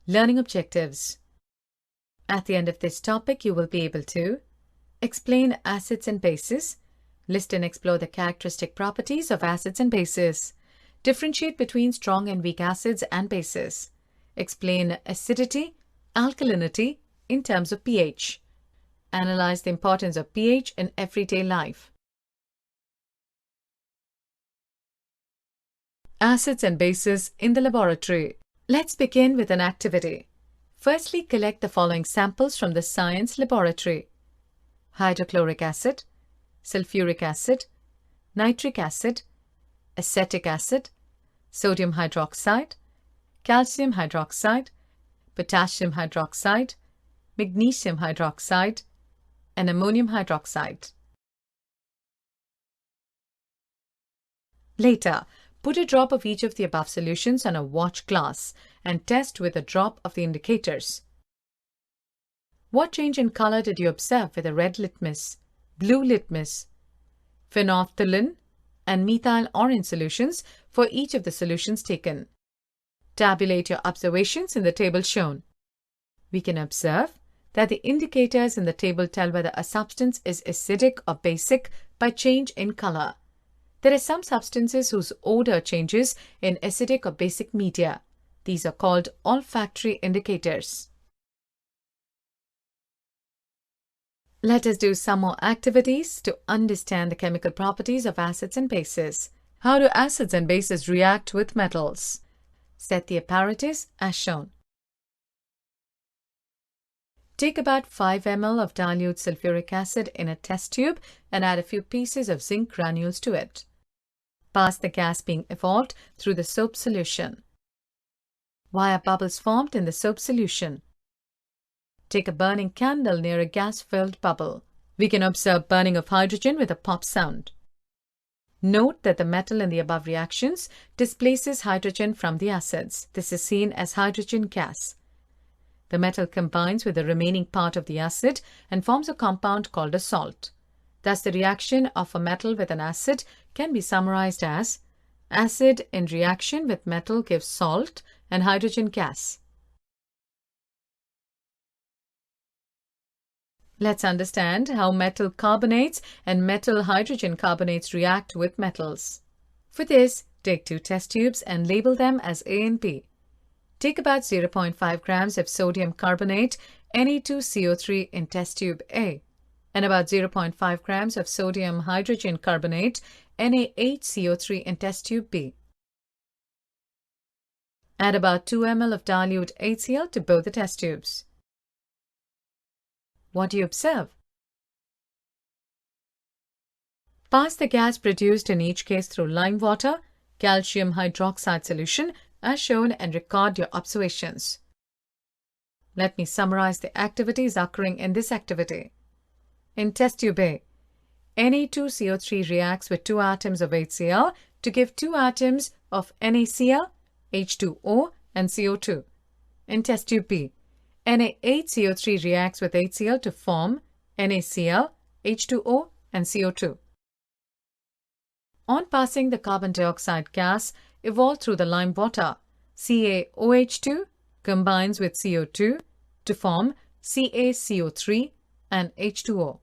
Learning objectives. At the end of this topic, you will be able to explain acids and bases, list and explore the characteristic properties of acids and bases, differentiate between strong and weak acids and bases, explain acidity, alkalinity in terms of pH, analyze the importance of pH in everyday life. Acids and bases in the laboratory. Let's begin with an activity. Firstly, collect the following samples from the science laboratory: hydrochloric acid, sulfuric acid, nitric acid, acetic acid, sodium hydroxide, calcium hydroxide, potassium hydroxide, magnesium hydroxide, and ammonium hydroxide. Later, put a drop of each of the above solutions on a watch glass and test with a drop of the indicators. What change in color did you observe with a red litmus, blue litmus, phenolphthalein, and methyl orange solutions for each of the solutions taken? Tabulate your observations in the table shown. We can observe that the indicators in the table tell whether a substance is acidic or basic by change in color. There are some substances whose odor changes in acidic or basic media. These are called olfactory indicators. Let us do some more activities to understand the chemical properties of acids and bases. How do acids and bases react with metals? Set the apparatus as shown. Take about 5 ml of dilute sulfuric acid in a test tube and add a few pieces of zinc granules to it. Pass the gas being evolved through the soap solution. Why are bubbles formed in the soap solution? Take a burning candle near a gas-filled bubble. We can observe burning of hydrogen with a pop sound. Note that the metal in the above reactions displaces hydrogen from the acids. This is seen as hydrogen gas. The metal combines with the remaining part of the acid and forms a compound called a salt. Thus, the reaction of a metal with an acid can be summarized as: acid in reaction with metal gives salt and hydrogen gas. Let's understand how metal carbonates and metal hydrogen carbonates react with metals. For this, take 2 test tubes and label them as A and B. Take about 0.5 grams of sodium carbonate Na2CO3 in test tube A and about 0.5 grams of sodium hydrogen carbonate Na8CO3 in test tube B. Add about 2 ml of dilute HCl to both the test tubes. What do you observe? Pass the gas produced in each case through lime water, calcium hydroxide solution as shown and record your observations. Let me summarize the activities occurring in this activity. In test tube A, Na2CO3 reacts with 2 atoms of HCl to give 2 atoms of NaCl, H2O, and CO2. In test tube B, Na8CO3 reacts with HCl to form NaCl, H2O, and CO2. On passing the carbon dioxide gas evolved through the lime water, CaOH2 combines with CO2 to form CaCO3 and H2O.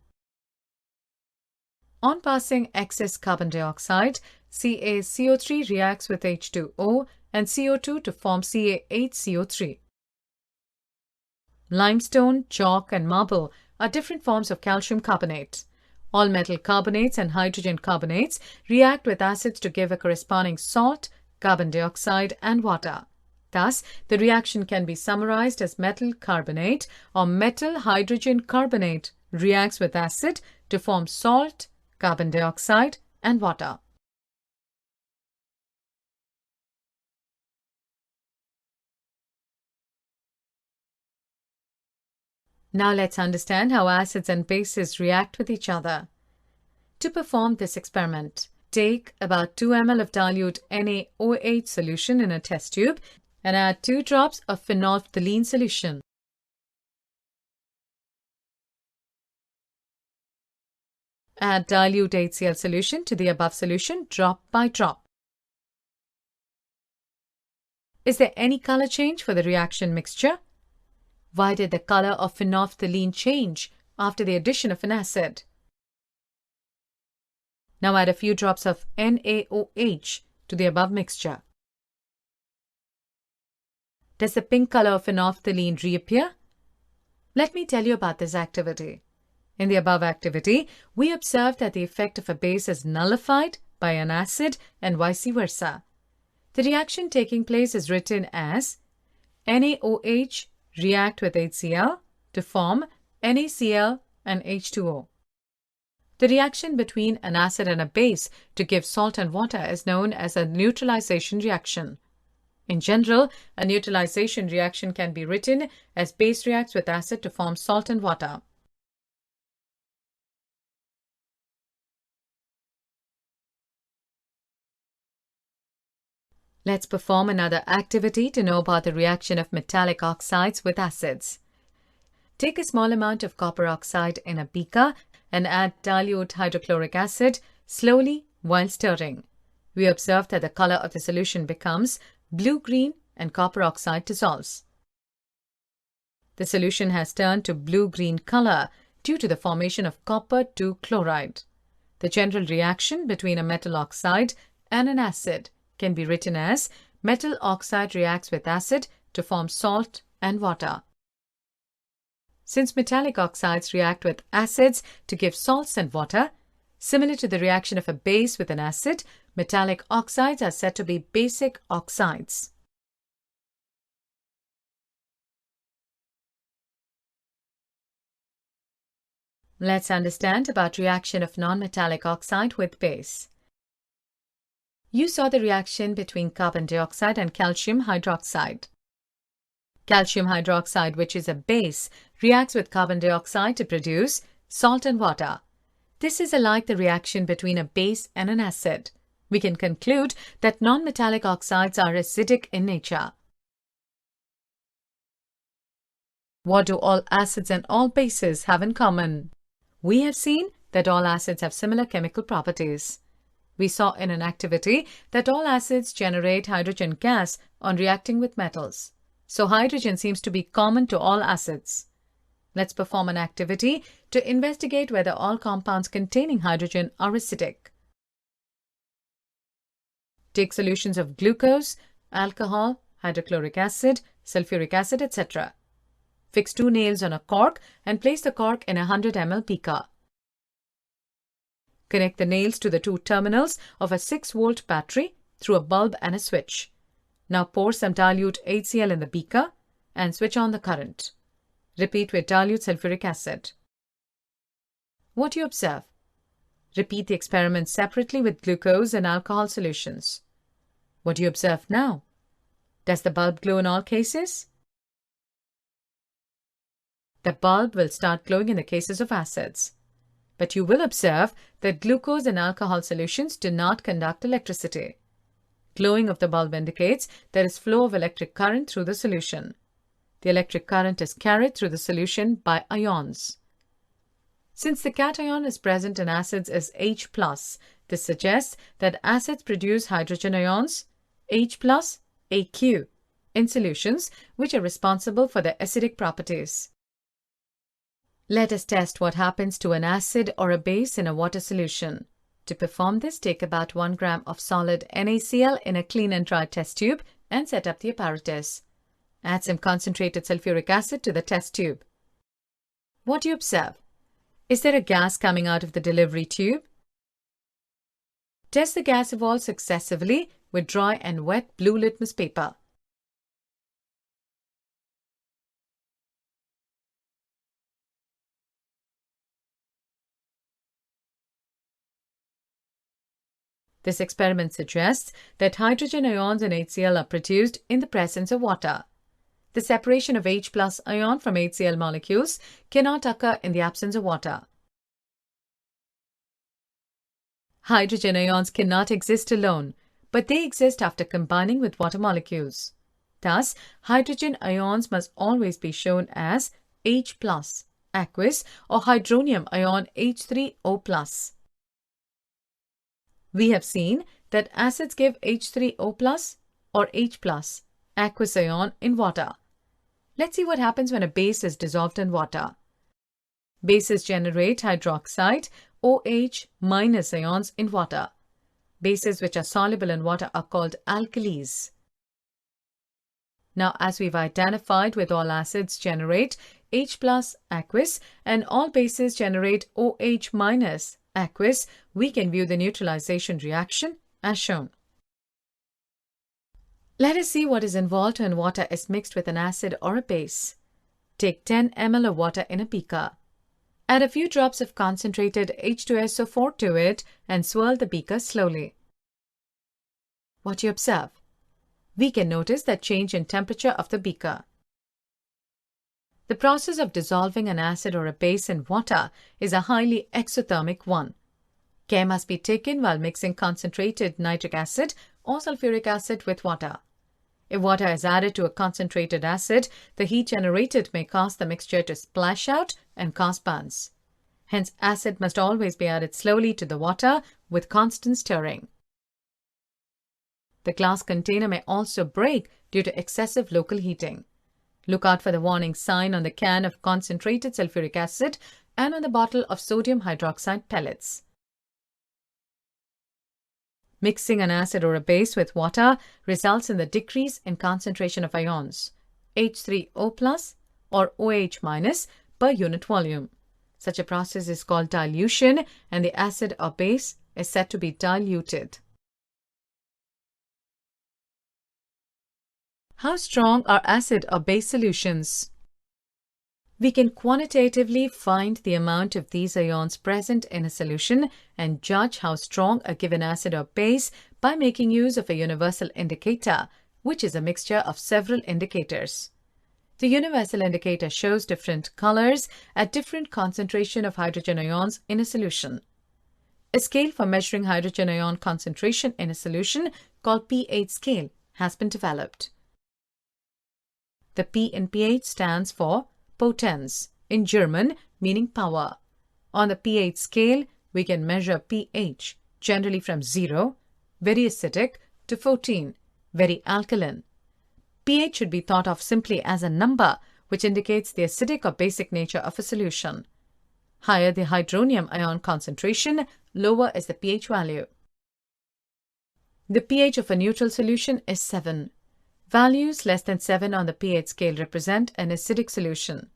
On passing excess carbon dioxide, CaCO3 reacts with H2O and CO2 to form Ca8CO3. Limestone, chalk, and marble are different forms of calcium carbonate. All metal carbonates and hydrogen carbonates react with acids to give a corresponding salt, carbon dioxide, and water. Thus, the reaction can be summarized as metal carbonate or metal hydrogen carbonate reacts with acid to form salt, carbon dioxide, and water. Now let's understand how acids and bases react with each other. To perform this experiment, take about 2 ml of dilute NaOH solution in a test tube and add 2 drops of phenolphthalein solution. Add dilute HCl solution to the above solution drop by drop. Is there any color change for the reaction mixture? Why did the color of phenolphthalein change after the addition of an acid? Now add a few drops of NaOH to the above mixture. Does the pink color of phenolphthalein reappear? Let me tell you about this activity. In the above activity, we observed that the effect of a base is nullified by an acid and vice versa. The reaction taking place is written as NaOH react with HCl to form NaCl and H2O. The reaction between an acid and a base to give salt and water is known as a neutralization reaction. In general, a neutralization reaction can be written as base reacts with acid to form salt and water. Let's perform another activity to know about the reaction of metallic oxides with acids. Take a small amount of copper oxide in a beaker and add dilute hydrochloric acid slowly while stirring. We observe that the color of the solution becomes blue-green and copper oxide dissolves. The solution has turned to blue-green color due to the formation of copper 2 chloride. The general reaction between a metal oxide and an acid can be written as metal oxide reacts with acid to form salt and water. Since metallic oxides react with acids to give salts and water, similar to the reaction of a base with an acid, metallic oxides are said to be basic oxides. Let's understand about reaction of non-metallic oxide with base. You saw the reaction between carbon dioxide and calcium hydroxide. Calcium hydroxide, which is a base, reacts with carbon dioxide to produce salt and water. This is alike the reaction between a base and an acid. We can conclude that non-metallic oxides are acidic in nature. What do all acids and all bases have in common? We have seen that all acids have similar chemical properties. We saw in an activity that all acids generate hydrogen gas on reacting with metals. So hydrogen seems to be common to all acids. Let's perform an activity to investigate whether all compounds containing hydrogen are acidic. Take solutions of glucose, alcohol, hydrochloric acid, sulfuric acid, etc. Fix 2 nails on a cork and place the cork in a 100 ml beaker. Connect the nails to the 2 terminals of a 6-volt battery through a bulb and a switch. Now pour some dilute HCl in the beaker and switch on the current. Repeat with dilute sulfuric acid. What do you observe? Repeat the experiment separately with glucose and alcohol solutions. What do you observe now? Does the bulb glow in all cases? The bulb will start glowing in the cases of acids. But you will observe that glucose and alcohol solutions do not conduct electricity. Glowing of the bulb indicates there is flow of electric current through the solution. The electric current is carried through the solution by ions. Since the cation is present in acids as H+, this suggests that acids produce hydrogen ions, H+, Aq, in solutions which are responsible for their acidic properties. Let us test what happens to an acid or a base in a water solution. To perform this, take about 1 gram of solid NaCl in a clean and dry test tube and set up the apparatus. Add some concentrated sulfuric acid to the test tube. What do you observe? Is there a gas coming out of the delivery tube? Test the gas evolved successively with dry and wet blue litmus paper. This experiment suggests that hydrogen ions and HCl are produced in the presence of water. The separation of H+ ion from HCl molecules cannot occur in the absence of water. Hydrogen ions cannot exist alone, but they exist after combining with water molecules. Thus, hydrogen ions must always be shown as H+, aqueous, or hydronium ion H3O+. We have seen that acids give H3O+ or H+, aqueous ion in water. Let's see what happens when a base is dissolved in water. Bases generate hydroxide OH minus ions in water. Bases which are soluble in water are called alkalis. Now, as we've identified with all acids generate H plus aqueous and all bases generate OH minus aqueous, we can view the neutralization reaction as shown. Let us see what is involved when water is mixed with an acid or a base. Take 10 ml of water in a beaker. Add a few drops of concentrated H2SO4 to it and swirl the beaker slowly. What do you observe? We can notice the change in temperature of the beaker. The process of dissolving an acid or a base in water is a highly exothermic one. Care must be taken while mixing concentrated nitric acid or sulfuric acid with water. If water is added to a concentrated acid, the heat generated may cause the mixture to splash out and cause burns. Hence, acid must always be added slowly to the water with constant stirring. The glass container may also break due to excessive local heating. Look out for the warning sign on the can of concentrated sulfuric acid and on the bottle of sodium hydroxide pellets. Mixing an acid or a base with water results in the decrease in concentration of ions, H3O+ or OH- per unit volume. Such a process is called dilution, and the acid or base is said to be diluted. How strong are acid or base solutions? We can quantitatively find the amount of these ions present in a solution and judge how strong a given acid or base by making use of a universal indicator, which is a mixture of several indicators. The universal indicator shows different colors at different concentration of hydrogen ions in a solution. A scale for measuring hydrogen ion concentration in a solution called pH scale has been developed. The P in pH stands for Potenz, in German meaning power. On the pH scale, we can measure pH, generally from 0, very acidic, to 14, very alkaline. pH should be thought of simply as a number which indicates the acidic or basic nature of a solution. Higher the hydronium ion concentration, lower is the pH value. The pH of a neutral solution is 7. Values less than 7 on the pH scale represent an acidic solution.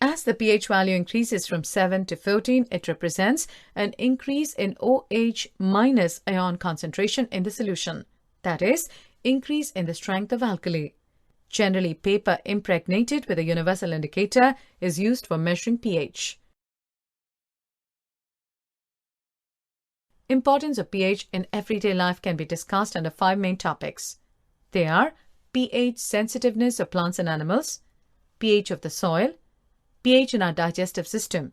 As the pH value increases from 7 to 14, it represents an increase in OH- ion concentration in the solution, that is, increase in the strength of alkali. Generally, paper impregnated with a universal indicator is used for measuring pH. Importance of pH in everyday life can be discussed under 5 main topics. They are pH sensitiveness of plants and animals, pH of the soil, pH in our digestive system,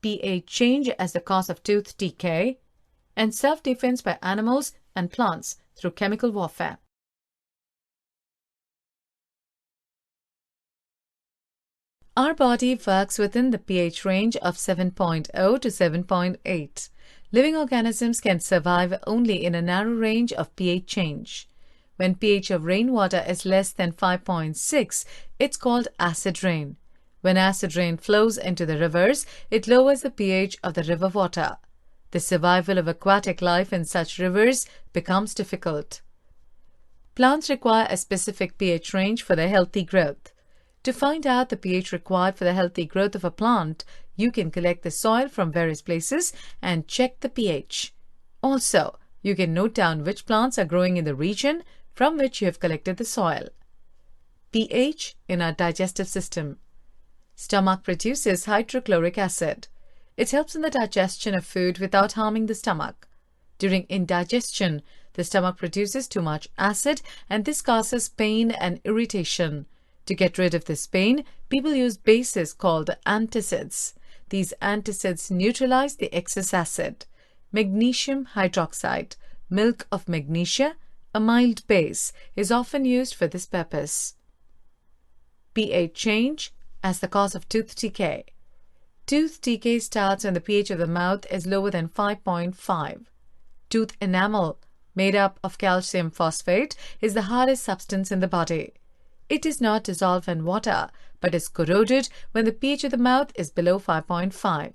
pH change as the cause of tooth decay, and self-defense by animals and plants through chemical warfare. Our body works within the pH range of 7.0 to 7.8. Living organisms can survive only in a narrow range of pH change. When pH of rainwater is less than 5.6, it's called acid rain. When acid rain flows into the rivers, it lowers the pH of the river water. The survival of aquatic life in such rivers becomes difficult. Plants require a specific pH range for their healthy growth. To find out the pH required for the healthy growth of a plant, you can collect the soil from various places and check the pH. Also, you can note down which plants are growing in the region from which you have collected the soil. pH in our digestive system. Stomach produces hydrochloric acid. It helps in the digestion of food without harming the stomach. During indigestion, the stomach produces too much acid and this causes pain and irritation. To get rid of this pain, people use bases called antacids. These antacids neutralize the excess acid. Magnesium hydroxide, milk of magnesia, a mild base, is often used for this purpose. pH change as the cause of tooth decay. Tooth decay starts when the pH of the mouth is lower than 5.5. Tooth enamel made up of calcium phosphate, is the hardest substance in the body. It does not dissolve in water, but is corroded when the pH of the mouth is below 5.5.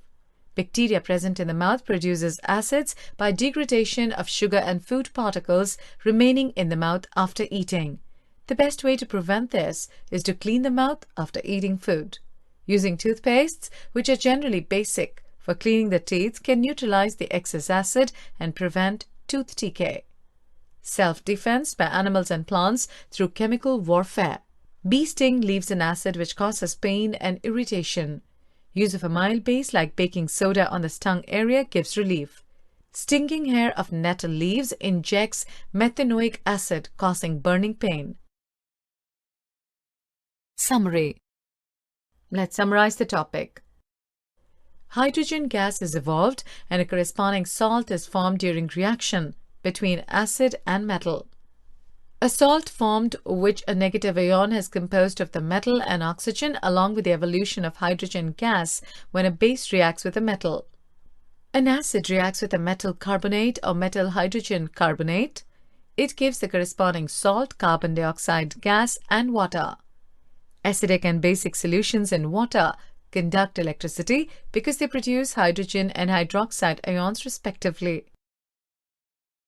Bacteria present in the mouth produces acids by degradation of sugar and food particles remaining in the mouth after eating. The best way to prevent this is to clean the mouth after eating food. Using toothpastes, which are generally basic for cleaning the teeth, can neutralize the excess acid and prevent tooth decay. Self-defense by animals and plants through chemical warfare. Bee sting leaves an acid which causes pain and irritation. Use of a mild base like baking soda on the stung area gives relief. Stinging hair of nettle leaves injects methanoic acid, causing burning pain. Summary. Let's summarize the topic. Hydrogen gas is evolved and a corresponding salt is formed during reaction between acid and metal. A salt formed which a negative ion is composed of the metal and oxygen along with the evolution of hydrogen gas when a base reacts with a metal. An acid reacts with a metal carbonate or metal hydrogen carbonate. It gives the corresponding salt, carbon dioxide gas, and water. Acidic and basic solutions in water conduct electricity because they produce hydrogen and hydroxide ions respectively.